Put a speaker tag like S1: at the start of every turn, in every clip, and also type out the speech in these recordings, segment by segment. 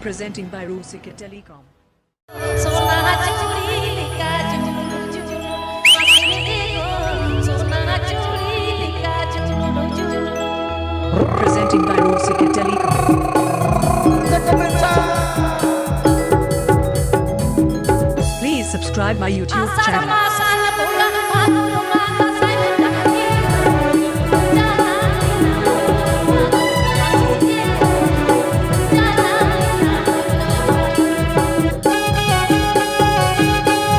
S1: Presenting by Rusika Telecom. Presenting by Rusika Telecom. Please subscribe my YouTube channel.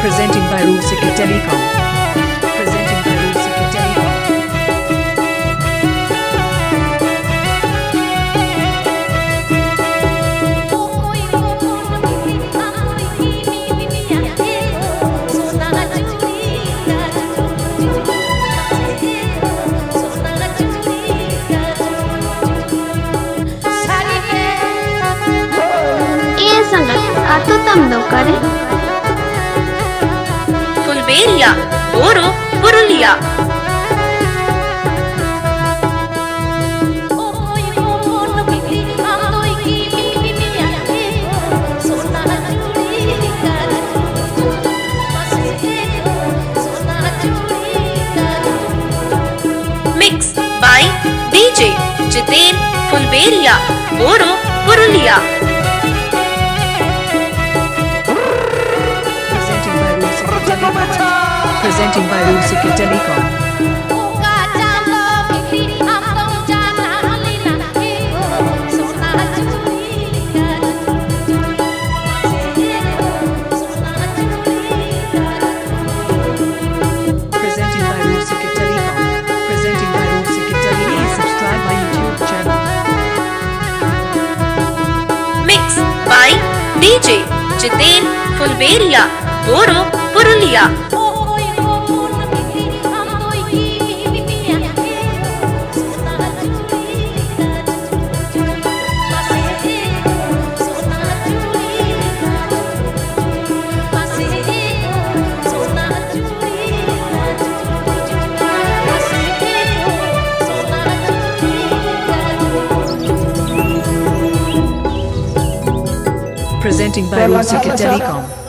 S1: Presenting by Rusika Telecom. Presenting by Rusika Telecom.
S2: ये संगत atau tamdo kare
S3: Fulberia, Oro, Purulia. Mixed by DJ Jiten Fulberia, Oro, Purulia.
S1: Presenting by Rusika Telecom. Presenting by Rusika Telecom. Presenting by Rusika Telecom. Please subscribe my YouTube channel.
S3: Mixed by DJ Jiten Fulberia, Oro, Purulia.
S1: Presenting by Rusika Telecom.